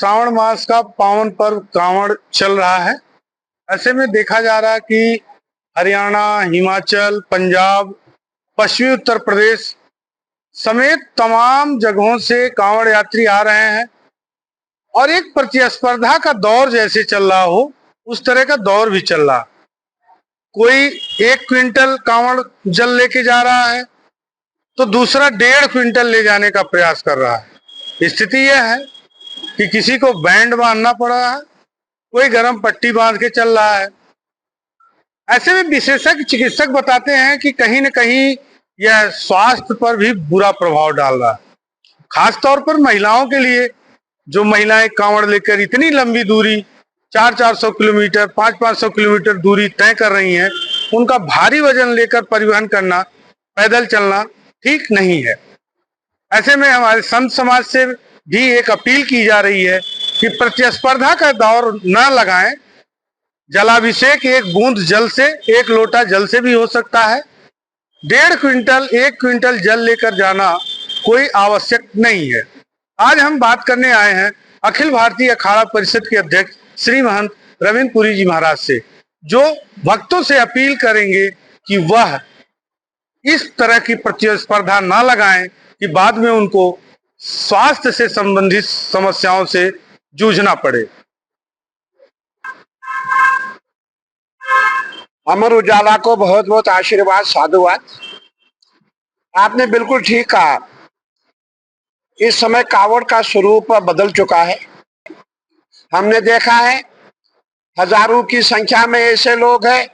श्रावण मास का पावन पर्व कांवड़ चल रहा है। ऐसे में देखा जा रहा है कि हरियाणा, हिमाचल, पंजाब, पश्चिमी उत्तर प्रदेश समेत तमाम जगहों से कांवड़ यात्री आ रहे हैं और एक प्रतिस्पर्धा का दौर जैसे चल रहा हो उस तरह का दौर भी चल रहा। कोई 1 क्विंटल कांवड़ जल लेके जा रहा है तो दूसरा 1.5 क्विंटल ले जाने का प्रयास कर रहा है। स्थिति यह है कि किसी को बैंड बांधना पड़ रहा है, कोई गर्म पट्टी बांध के चल रहा है। ऐसे में विशेषज्ञ चिकित्सक बताते हैं कि कहीं न कहीं यह स्वास्थ्य पर भी बुरा प्रभाव डाल रहा है, खास तौर पर महिलाओं के लिए। जो महिलाएं कांवड़ लेकर इतनी लंबी दूरी 400-400 किलोमीटर, 500-500 किलोमीटर दूरी तय कर रही हैं, उनका भारी वजन लेकर परिवहन करना, पैदल चलना ठीक नहीं है। ऐसे में हमारे संत समाज से भी एक अपील की जा रही है कि प्रतिस्पर्धा का दौर न लगाएं। जलाभिषेक 1 बूंद जल से, 1 लोटा जल से भी हो सकता है। 1.5 क्विंटल, 1 क्विंटल जल लेकर जाना कोई आवश्यक नहीं है। आज हम बात करने आए हैं अखिल भारतीय अखाड़ा परिषद के अध्यक्ष श्री महंत रविंद्र पुरी जी महाराज से, जो भक्तों से अपील करेंगे कि वह इस तरह की प्रतिस्पर्धा न लगाएं कि बाद में उनको स्वास्थ्य से संबंधित समस्याओं से जूझना पड़े। अमर उजाला को बहुत बहुत आशीर्वाद, साधुवाद। आपने बिल्कुल ठीक कहा। इस समय कांवड़ का स्वरूप बदल चुका है। हमने देखा है हजारों की संख्या में ऐसे लोग हैं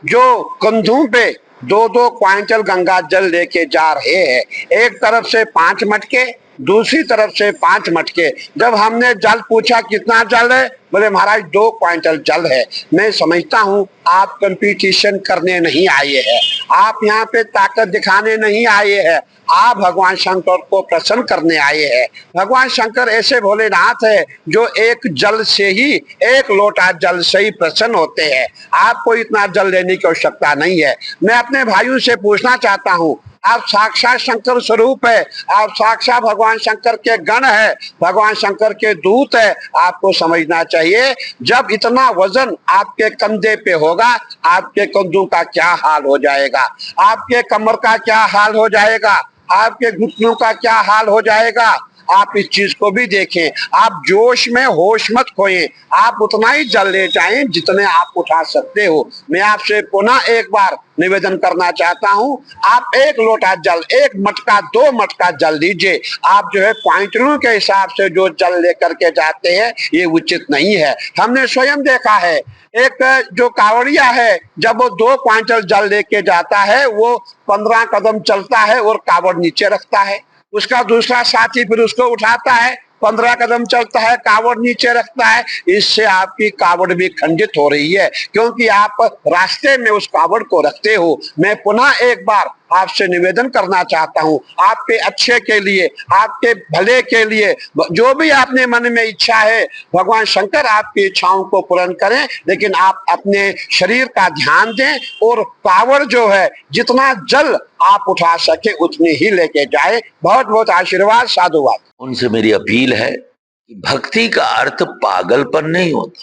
जो कंधों पे 2-2 क्विंटल गंगा जल लेके जा रहे हैं। एक तरफ से 5 मटके, दूसरी तरफ से 5 मटके। जब हमने जल पूछा कितना जल है, बोले महाराज 2 क्विंटल जल है। मैं समझता हूँ आप कंपटीशन करने नहीं आए हैं, आप यहाँ पे ताकत दिखाने नहीं आए हैं, आप भगवान शंकर को प्रसन्न करने आए हैं। भगवान शंकर ऐसे भोलेनाथ है जो एक जल से ही, 1 लोटा जल से ही प्रसन्न होते हैं। आपको इतना जल लेने की आवश्यकता नहीं है। मैं अपने भाइयों से पूछना चाहता हूँ, आप साक्षात शंकर स्वरूप है, आप साक्षात भगवान शंकर के गण है, भगवान शंकर के दूत है। आपको समझना चाहिए जब इतना वजन आपके कंधे पे होगा, आपके कंधों का क्या हाल हो जाएगा, आपके कमर का क्या हाल हो जाएगा, आपके घुटनों का क्या हाल हो जाएगा। आप इस चीज को भी देखें। आप जोश में होश मत खोएं, आप उतना ही जल ले जाएं जितने आप उठा सकते हो। मैं आपसे पुनः एक बार निवेदन करना चाहता हूं, आप 1 लोटा जल, 1 मटका, 2 मटका जल लीजिए। आप जो है क्वांटलों के हिसाब से जो जल लेकर के जाते हैं, ये उचित नहीं है। हमने स्वयं देखा है एक जो कांवड़िया है, जब वो 2 क्विंटल जल लेके जाता है, वो 15 कदम चलता है और कांवड़ नीचे रखता है। उसका दूसरा साथी फिर उसको उठाता है, 15 कदम चलता है, कांवड़ नीचे रखता है। इससे आपकी कांवड़ भी खंडित हो रही है, क्योंकि आप रास्ते में उस कांवड़ को रखते हो। मैं पुनः एक बार आपसे निवेदन करना चाहता हूँ, आपके अच्छे के लिए, आपके भले के लिए, जो भी आपने मन में इच्छा है, भगवान शंकर आपकी इच्छाओं को पूर्ण करें। लेकिन आप अपने शरीर का ध्यान दें और कांवड़ जो है जितना जल आप उठा सके उतनी ही लेके जाए। बहुत बहुत आशीर्वाद, साधुवाद। उनसे मेरी अपील है कि भक्ति का अर्थ पागलपन नहीं होता,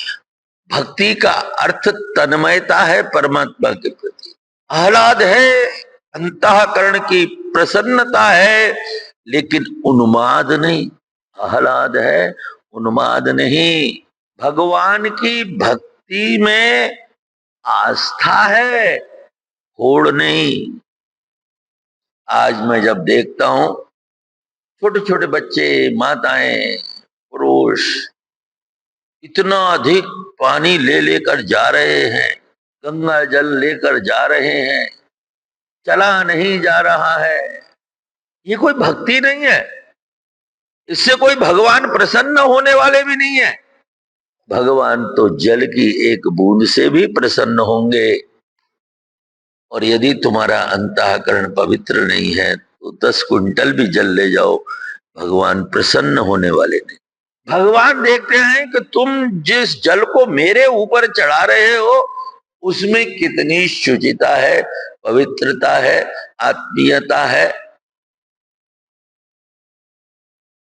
भक्ति का अर्थ तन्मयता है, परमात्मा के प्रति आह्लाद है, अंतःकरण की प्रसन्नता है, लेकिन उन्माद नहीं। आह्लाद है, उन्माद नहीं। भगवान की भक्ति में आस्था है, होड़ नहीं। आज मैं जब देखता हूं छोटे छोटे बच्चे, माताएं, पुरुष इतना अधिक पानी ले लेकर जा रहे हैं, गंगा जल लेकर जा रहे हैं, चला नहीं जा रहा है। ये कोई भक्ति नहीं है, इससे कोई भगवान प्रसन्न होने वाले भी नहीं है। भगवान तो जल की 1 बूंद से भी प्रसन्न होंगे। और यदि तुम्हारा अंतःकरण पवित्र नहीं है तो 10 क्विंटल भी जल ले जाओ, भगवान प्रसन्न होने वाले नहीं। भगवान देखते हैं कि तुम जिस जल को मेरे ऊपर चढ़ा रहे हो उसमें कितनी शुचिता है, पवित्रता है, आत्मीयता है।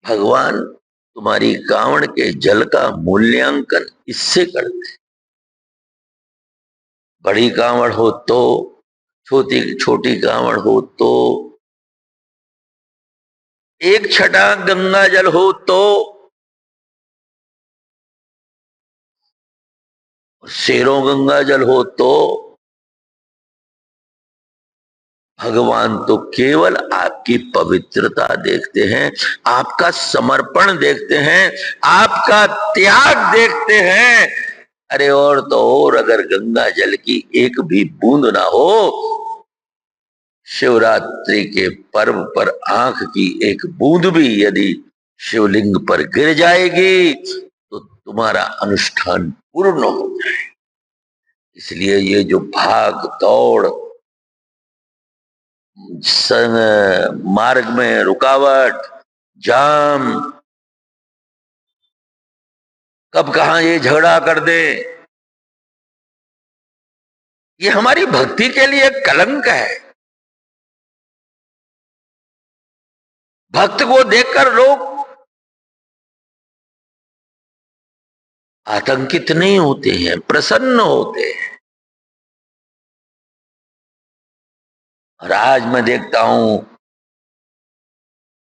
भगवान तुम्हारी कांवड़ के जल का मूल्यांकन इससे करते हैं। बड़ी कांवड़ हो तो, छोटी छोटी कांवड़ हो तो, एक छटाक गंगा जल हो तो, सेरों गंगा जल हो तो, भगवान तो केवल आपकी पवित्रता देखते हैं, आपका समर्पण देखते हैं, आपका त्याग देखते हैं। अरे और तो और, अगर गंगा जल की एक भी बूंद ना हो, शिवरात्रि के पर्व पर आंख की एक बूंद भी यदि शिवलिंग पर गिर जाएगी तो तुम्हारा अनुष्ठान पूर्ण हो जाए। इसलिए ये जो भाग दौड़, मार्ग में रुकावट, जाम, कब कहां ये झगड़ा कर दे, ये हमारी भक्ति के लिए कलंक है। भक्त को देखकर लोग आतंकित नहीं होते हैं, प्रसन्न होते हैं। और आज मैं देखता हूं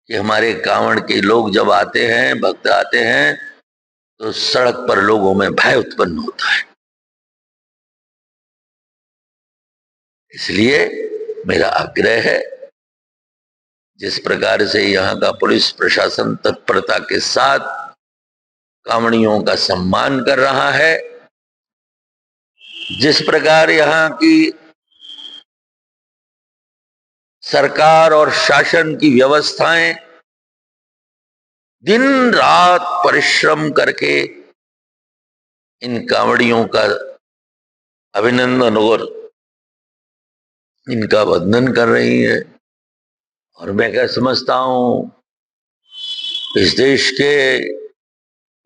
कि हमारे कांवड़ के लोग जब आते हैं, भक्त आते हैं, तो सड़क पर लोगों में भय उत्पन्न होता है। इसलिए मेरा आग्रह है, जिस प्रकार से यहाँ का पुलिस प्रशासन तत्परता के साथ कांवड़ियों का सम्मान कर रहा है, जिस प्रकार यहाँ की सरकार और शासन की व्यवस्थाएं दिन रात परिश्रम करके इन कांवड़ियों का अभिनंदन और इनका वंदन कर रही है। और मैं क्या समझता हूं, इस देश के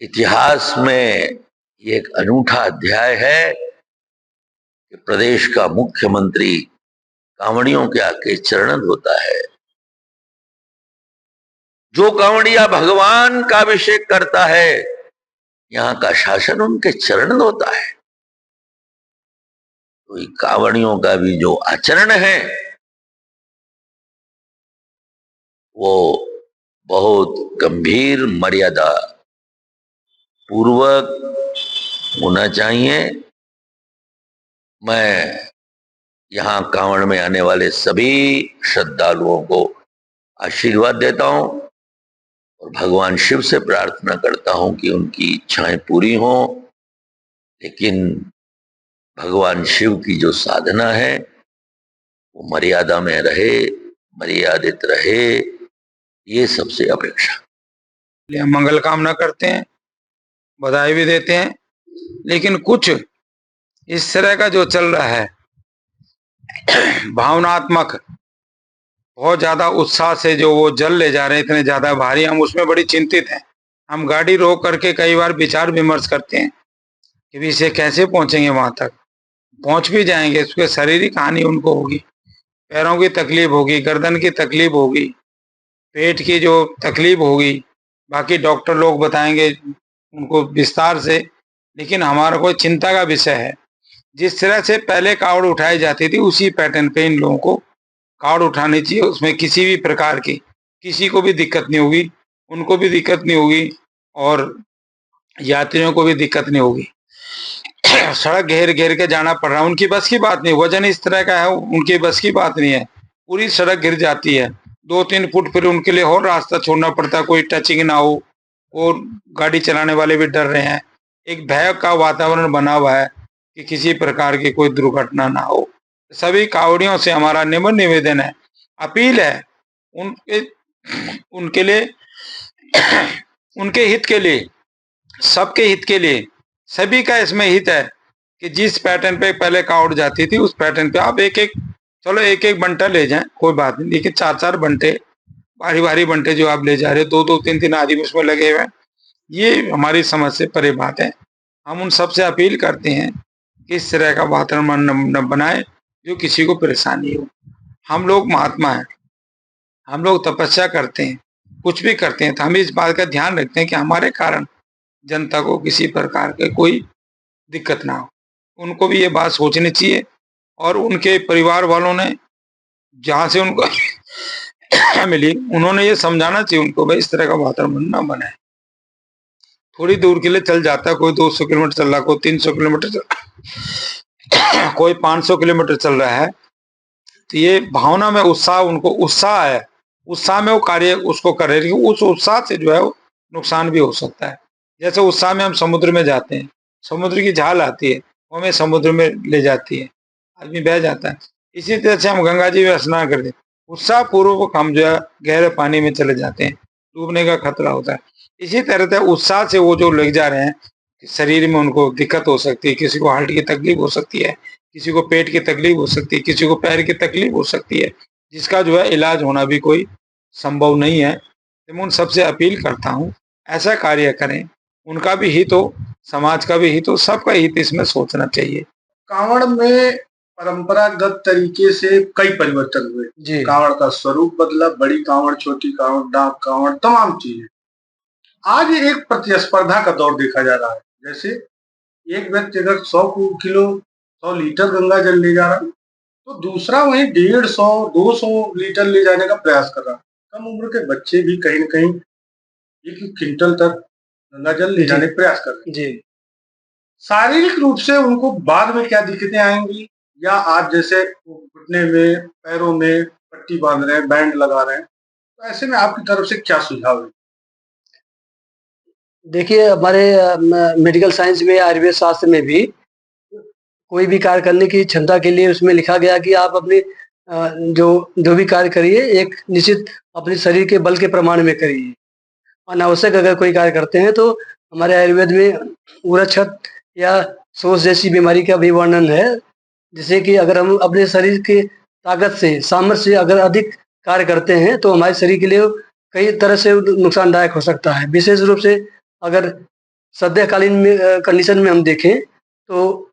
इतिहास में ये एक अनूठा अध्याय है कि प्रदेश का मुख्यमंत्री कांवड़ियों के आके चरण धोता है। जो कांवड़िया भगवान का अभिषेक करता है, यहाँ का शासन उनके चरण धोता है। तो कांवड़ियों का भी जो आचरण है वो बहुत गंभीर मर्यादा पूर्वक होना चाहिए। मैं यहाँ कांवड़ में आने वाले सभी श्रद्धालुओं को आशीर्वाद देता हूं और भगवान शिव से प्रार्थना करता हूं कि उनकी इच्छाएं पूरी हों। लेकिन भगवान शिव की जो साधना है वो मर्यादा में रहे, मर्यादित रहे, ये सबसे अपेक्षा। मंगल कामना करते हैं, बधाई भी देते हैं, लेकिन कुछ इस तरह का जो चल रहा है भावनात्मक, बहुत ज्यादा उत्साह से जो वो जल ले जा रहे हैं, इतने ज्यादा भारी, हम उसमें बड़ी चिंतित हैं। हम गाड़ी रोक करके कई बार विचार विमर्श करते हैं कि इसे कैसे पहुंचेंगे वहां तक। पहुंच भी जाएंगे, उसके शारीरिक हानि उनको होगी, पैरों की तकलीफ होगी, गर्दन की तकलीफ होगी, पेट की जो तकलीफ होगी, बाकी डॉक्टर लोग बताएंगे उनको विस्तार से। लेकिन हमारा कोई चिंता का विषय है, जिस तरह से पहले कावड़ उठाई जाती थी उसी पैटर्न पे इन लोगों को कावड़ उठानी चाहिए। उसमें किसी भी प्रकार की किसी को भी दिक्कत नहीं होगी, उनको भी दिक्कत नहीं होगी और यात्रियों को भी दिक्कत नहीं होगी। सड़क घेर घेर के जाना पड़ रहा है, उनकी बस की बात नहीं, वजन इस तरह का है, उनकी बस की बात नहीं है। पूरी सड़क गिर जाती है, 2-3 फुट फिर उनके लिए और रास्ता छोड़ना पड़ता है, कोई टचिंग ना हो। और गाड़ी चलाने वाले भी डर रहे हैं, एक भय का वातावरण बना हुआ है कि किसी प्रकार की कोई दुर्घटना ना हो। सभी कावड़ियों से हमारा निवेदन है, अपील है, उनके लिए, उनके हित के लिए, सबके हित के लिए, सभी का इसमें हित है कि जिस पैटर्न पे पहले कावड़ जाती थी उस पैटर्न पे आप एक एक बंटा ले जाएं, कोई बात नहीं, लेकिन 4-4 बंटे, भारी भारी बंटे जो आप ले जा रहे हो, 2-2, 3-3 आदमी उसमें लगे हुए हैं, ये हमारी समझ से परे बात है। हम उन सबसे अपील करते हैं कि इस तरह का वातावरण न बनाए जो किसी को परेशानी हो। हम लोग महात्मा हैं, हम लोग तपस्या करते हैं, कुछ भी करते हैं तो हम इस बात का ध्यान रखते हैं कि हमारे कारण जनता को किसी प्रकार के कोई दिक्कत ना हो। उनको भी ये बात सोचनी चाहिए और उनके परिवार वालों ने जहाँ से उनको मिली उन्होंने ये समझाना चाहिए उनको, भाई इस तरह का वातावरण ना बने। थोड़ी दूर के लिए चल जाता है, कोई 200 किलोमीटर चल रहा, कोई 300 किलोमीटर चल रहा, कोई 500 किलोमीटर चल रहा है, तो ये भावना में उत्साह, उनको उत्साह है, उत्साह में वो कार्य उसको कर रहे हैं। उस उत्साह से जो है वो नुकसान भी हो सकता है। जैसे उत्साह में हम समुद्र में जाते हैं, समुद्र की झाल आती है, वो हमें समुद्र में ले जाती है, आदमी बह जाता है। इसी तरह से हम गंगा जी में स्नान करते हैं, उत्साह पूर्वक हम जो है गहरे पानी में चले जाते हैं, डूबने का खतरा होता है। इसी तरह से उत्साह से वो जो ले जा रहे हैं, शरीर में उनको दिक्कत हो सकती है, किसी को हार्ट की तकलीफ हो सकती है, किसी को पेट की तकलीफ हो सकती है, किसी को पैर की तकलीफ हो सकती है, जिसका जो है इलाज होना भी कोई संभव नहीं है। तो मैं उन सबसे अपील करता हूँ ऐसा कार्य करें, उनका भी हित हो, समाज का भी हित हो, सबका हित इसमें सोचना चाहिए। कांवड़ में परंपरागत तरीके से कई परिवर्तन हुए जी। कांवड़ का स्वरूप बदला, बड़ी कांवड़, छोटी कांवड़, डाक कांवड़, तमाम चीजें। आज एक प्रतिस्पर्धा का दौर देखा जा रहा है। जैसे एक व्यक्ति अगर 100 लीटर गंगा जल ले जा रहा है तो दूसरा वही 150-200 लीटर ले जाने का प्रयास कर रहा है। कम उम्र के बच्चे भी कहीं न कहीं 1 क्विंटल तक गंगा जल ले जाने का प्रयास कर रहे हैं। जी। शारीरिक रूप से उनको बाद में क्या दिक्कतें आएंगी, या आप जैसे घुटने में, पैरों में पट्टी बांध रहे हैं, बैंड लगा रहे हैं, तो ऐसे में आपकी तरफ से क्या सुझाव है? देखिए, हमारे मेडिकल साइंस में, आयुर्वेद शास्त्र में भी कोई भी कार्य करने की क्षमता के लिए उसमें लिखा गया कि आप अपने जो भी कार्य करिए एक निश्चित अपने शरीर के बल के प्रमाण में करिए। अनावश्यक अगर कोई कार्य करते हैं तो हमारे आयुर्वेद में उरछत या सोज जैसी बीमारी का भी वर्णन है, जिससे कि अगर हम अपने शरीर के ताकत से, सामर्थ्य से अगर अधिक कार्य करते हैं तो हमारे शरीर के लिए कई तरह से नुकसानदायक हो सकता है। विशेष रूप से अगर सद्यकालीन में कंडीशन में हम देखें तो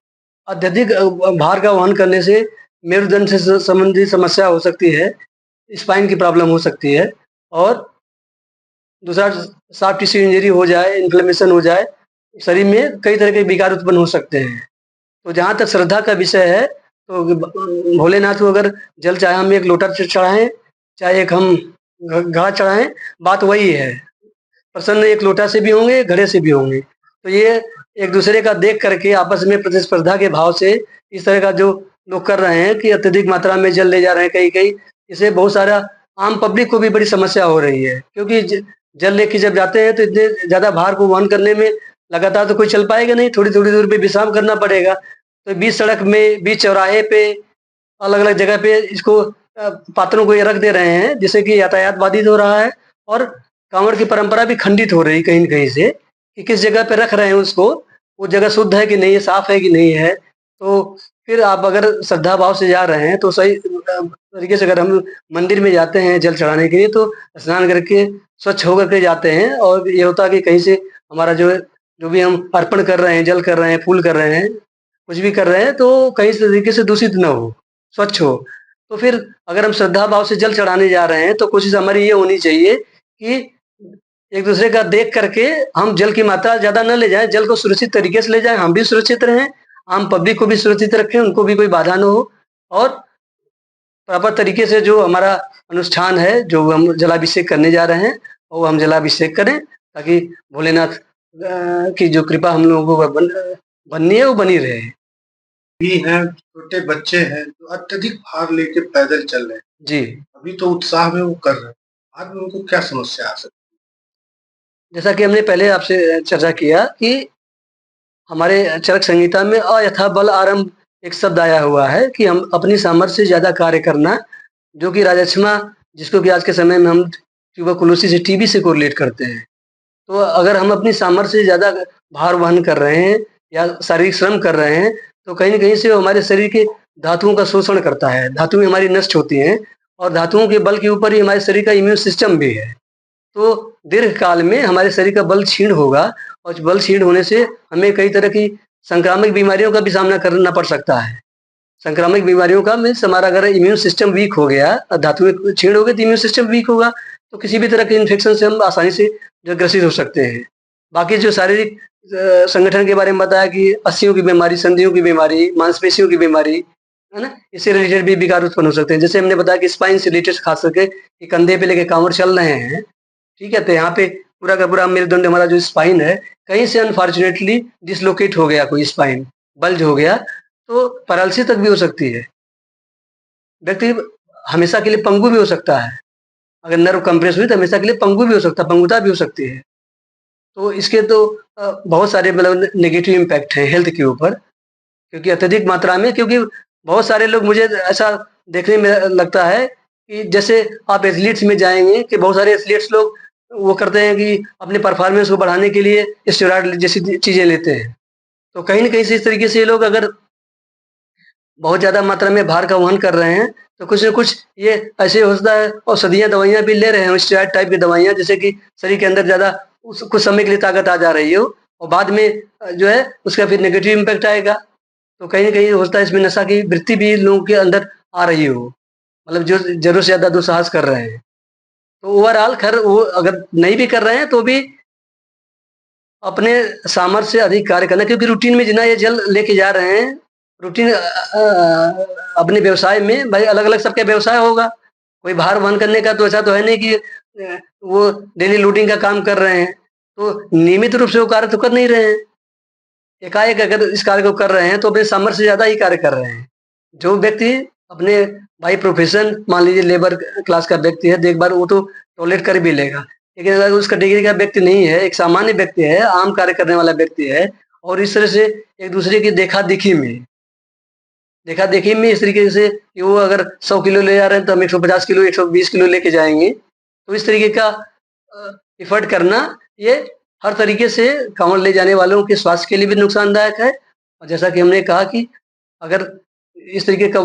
अत्यधिक भार का वहन करने से मेरुदंड से संबंधित समस्या हो सकती है, स्पाइन की प्रॉब्लम हो सकती है, और दूसरा सॉफ्ट टिश्यू इंजरी हो जाए, इन्फ्लेमेशन हो जाए, शरीर में कई तरह के विकार उत्पन्न हो सकते हैं। तो जहाँ तक श्रद्धा का विषय है तो भोलेनाथ को अगर जल चाहे हम एक लोटा चढ़ाएं, चाहे एक हम घड़ा चढ़ाएं, बात वही है। प्रसन्न एक लोटा से भी होंगे, घड़े से भी होंगे। तो ये एक दूसरे का देख करके आपस में प्रतिस्पर्धा के भाव से इस तरह का जो लोग कर रहे हैं कि अत्यधिक मात्रा में जल ले जा रहे हैं कई-कई, इससे बहुत सारा आम पब्लिक को भी बड़ी समस्या हो रही है। क्योंकि जल लेके जब जाते हैं तो इतने ज़्यादा भार को वहन करने में लगातार तो कोई चल पाएगा नहीं, थोड़ी-थोड़ी दूर पे विश्राम करना पड़ेगा। तो बीच सड़क में, बीच चौराहे पे, अलग-अलग जगह पे इसको पात्रों को ये रख दे रहे हैं, जिससे कि यातायात बाधित हो रहा है और कांवड़ की परंपरा भी खंडित हो रही कहीं न कहीं से, कि किस जगह पे रख रहे हैं उसको, वो जगह शुद्ध है कि नहीं है, साफ है कि नहीं है। तो फिर आप अगर श्रद्धा भाव से जा रहे हैं तो सही तरीके से अगर हम मंदिर में जाते हैं जल चढ़ाने के लिए तो स्नान करके स्वच्छ होकर के जाते हैं, और ये होता है कि कहीं से हमारा जो भी हम अर्पण कर रहे हैं, जल कर रहे हैं, फूल कर रहे हैं, कुछ भी कर रहे हैं, तो कहीं से तरीके से दूषित न हो, स्वच्छ हो। तो फिर अगर हम श्रद्धा भाव से जल चढ़ाने जा रहे हैं तो कोशिश हमारी ये होनी चाहिए कि एक दूसरे का देख करके हम जल की मात्रा ज़्यादा न ले जाएँ, जल को सुरक्षित तरीके से ले जाएँ, हम भी सुरक्षित रहें, आम पब्लिक को भी सुरक्षित रखें, उनको भी कोई बाधा न हो, और प्रॉपर तरीके से जो हमारा अनुष्ठान है, जो हम जलाभिषेक करने जा रहे हैं, वो हम जलाभिषेक करें, ताकि भोलेनाथ की जो कृपा हम लोगों को बननी है वो बनी रहे। भी हैं, छोटे बच्चे हैं जो अत्यधिक भार लेके पैदल चल रहे हैं। जी। अभी तो उत्साह में वो कर रहे हैं, बाद में उनको क्या समस्या आ सकती है? जैसा कि हमने पहले आपसे चर्चा किया कि हमारे चरक संहिता में अयथा बल आरंभ एक शब्द आया हुआ है कि हम अपनी सामर्थ्य से ज़्यादा कार्य करना, जो कि राजक्षमा, जिसको कि आज के समय में हम ट्यूबरकुलोसिस से, टीबी से कोरिलेट करते हैं। तो अगर हम अपनी सामर्थ्य से ज़्यादा भार वहन कर रहे हैं या शारीरिक श्रम कर रहे हैं तो कहीं न कहीं से वो हमारे शरीर के धातुओं का शोषण करता है, धातुएँ हमारी नष्ट होती हैं, और धातुओं के बल के ऊपर ही हमारे शरीर का इम्यून सिस्टम भी है। तो दीर्घ काल में हमारे शरीर का बल क्षीण होगा, और बल क्षीण होने से हमें कई तरह की संक्रामक बीमारियों का भी सामना करना पड़ सकता है। संक्रामक बीमारियों का मीन्स हमारा अगर इम्यून सिस्टम वीक हो गया, धातुएँ क्षीण हो गई तो इम्यून सिस्टम वीक होगा, तो किसी भी तरह के इन्फेक्शन से हम आसानी से जो ग्रसित हो सकते हैं। बाकी जो शारीरिक संगठन के बारे में बताया कि अस्थियों की बीमारी, संधियों की बीमारी, मांसपेशियों की बीमारी, है ना? इससे रिलेटेड भी विकार उत्पन्न हो सकते हैं। जैसे हमने बताया कि स्पाइन से रिलेटेड खास करके कि कंधे पे लेके कांवड़ चल रहे हैं, ठीक है? तो यहाँ पे पूरा का पूरा मेरुदंड हमारा जो स्पाइन है, कहीं से अनफॉर्चुनेटली डिसलोकेट हो गया, कोई स्पाइन बल्ज हो गया, तो पैरालिसिस तक भी हो सकती है। व्यक्ति हमेशा के लिए पंगु भी हो सकता है। अगर नर्व कंप्रेस हुई तो हमेशा के लिए पंगु भी हो सकता है, पंगुता भी हो सकती है। तो इसके तो बहुत सारे मतलब नेगेटिव इम्पैक्ट हैं हेल्थ के ऊपर, क्योंकि अत्यधिक मात्रा में, क्योंकि बहुत सारे लोग, मुझे ऐसा देखने में लगता है कि जैसे आप एथलीट्स में जाएँगे कि बहुत सारे एथलीट्स लोग वो करते हैं कि अपने परफॉर्मेंस को बढ़ाने के लिए स्टेरॉइड जैसी चीज़ें लेते हैं। तो कहीं न कहीं से इस तरीके से ये लोग अगर बहुत ज़्यादा मात्रा में भार का वहन कर रहे हैं, तो कुछ न कुछ ये ऐसे हो सकता है, औषधियाँ, दवाइयाँ भी ले रहे हैं, स्टेरॉइड टाइप की दवाइयाँ, जिससे कि शरीर के अंदर ज़्यादा उस कुछ समय के लिए ताकत आ जा रही हो और बाद में जो है उसका फिर नेगेटिव इम्पैक्ट आएगा। तो कहीं न कहीं हो सकता है इसमें नशा की वृत्ति भी लोगों के अंदर आ रही हो, मतलब जो ज़रूरत से ज़्यादा दुस्साहस कर रहे हैं। तो ओवरऑल खैर वो अगर नहीं भी कर रहे हैं तो भी अपने सामर्थ्य से अधिक कार्य करना, क्योंकि रूटीन में जितना ये जल लेके जा रहे हैं, रूटीन अपने व्यवसाय में भाई अलग-अलग सबका व्यवसाय होगा। कोई भार वहन करने का तो ऐसा तो है नहीं कि वो डेली लोडिंग का काम कर रहे हैं, तो नियमित रूप से वो कार्य तो कर नहीं रहे हैं। एकाएक अगर इस कार्य को कर रहे हैं तो अपने सामर्थ्य से ज़्यादा ही कार्य कर रहे हैं। जो व्यक्ति अपने बाई प्रोफेशन, मान लीजिए लेबर क्लास का व्यक्ति है, तो एक बार वो तो टॉलरेट कर भी लेगा। लेकिन अगर उस कैटेगरी का व्यक्ति नहीं है, एक सामान्य व्यक्ति है, आम कार्य करने वाला व्यक्ति है और इस तरह से एक दूसरे की देखा-देखी में इस तरीके से कि वो अगर 100 किलो ले जा रहे हैं तो हम 150 किलो, 120 किलो लेके जाएँगे। तो इस तरीके का एफर्ट करना, ये हर तरीके से कांवड़ ले जाने वालों के स्वास्थ्य के लिए भी नुकसानदायक है। और जैसा कि हमने कहा कि अगर इस तरीके का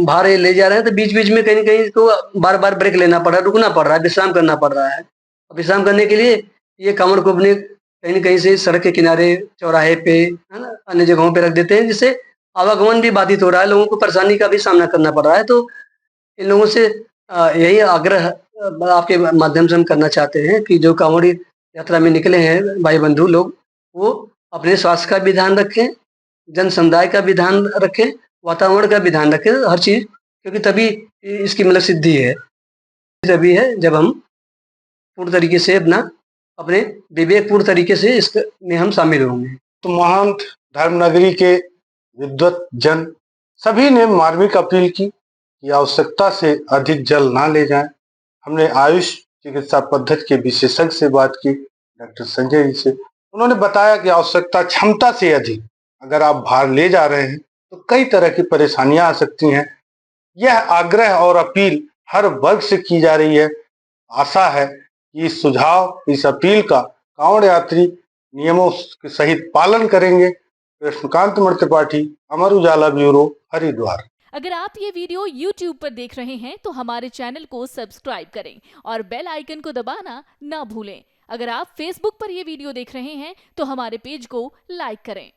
भार ये ले जा रहे हैं तो बीच-बीच में कहीं न कहीं तो बार-बार ब्रेक लेना पड़ रहा है, रुकना पड़ रहा है, विश्राम करना पड़ रहा है। और विश्राम करने के लिए ये कांवड़ को अपने कहीं न कहीं से सड़क के किनारे, चौराहे पे, है ना? अन्य जगहों पे रख देते हैं, जिससे आवागमन भी बाधित हो रहा है, लोगों को परेशानी का भी सामना करना पड़ रहा है। तो इन लोगों से यही आग्रह आपके माध्यम से हम करना चाहते हैं कि जो कांवड़ी यात्रा में निकले हैं भाई बंधु लोग, वो अपने स्वास्थ्य का भी ध्यान रखें, जन समुदाय का भी ध्यान रखें, वातावरण का भी ध्यान रखें, हर चीज़, क्योंकि तभी इसकी मतलब सिद्धि है। तभी है जब हम पूर्ण तरीके से अपने विवेकपूर्ण तरीके से इसमें हम शामिल होंगे। तो महान धर्मनगरी के विद्वत जन सभी ने मार्मिक अपील की कि आवश्यकता से अधिक जल ना ले जाएं। हमने आयुष चिकित्सा पद्धति के विशेषज्ञ से बात की, डॉक्टर संजय जी से। उन्होंने बताया कि आवश्यकता क्षमता से अधिक अगर आप भार ले जा रहे हैं तो कई तरह की परेशानियां आ सकती हैं। यह आग्रह और अपील हर वर्ग से की जा रही है। आशा है कि इस सुझाव, इस अपील का कांवड़ यात्री नियमों के सहित पालन करेंगे। कृष्णकांत मण त्रिपाठी, अमर उजाला ब्यूरो, हरिद्वार। अगर आप ये वीडियो YouTube पर देख रहे हैं तो हमारे चैनल को सब्सक्राइब करें और बेल आइकन को दबाना ना भूलें। अगर आप Facebook पर ये वीडियो देख रहे हैं तो हमारे पेज को लाइक करें।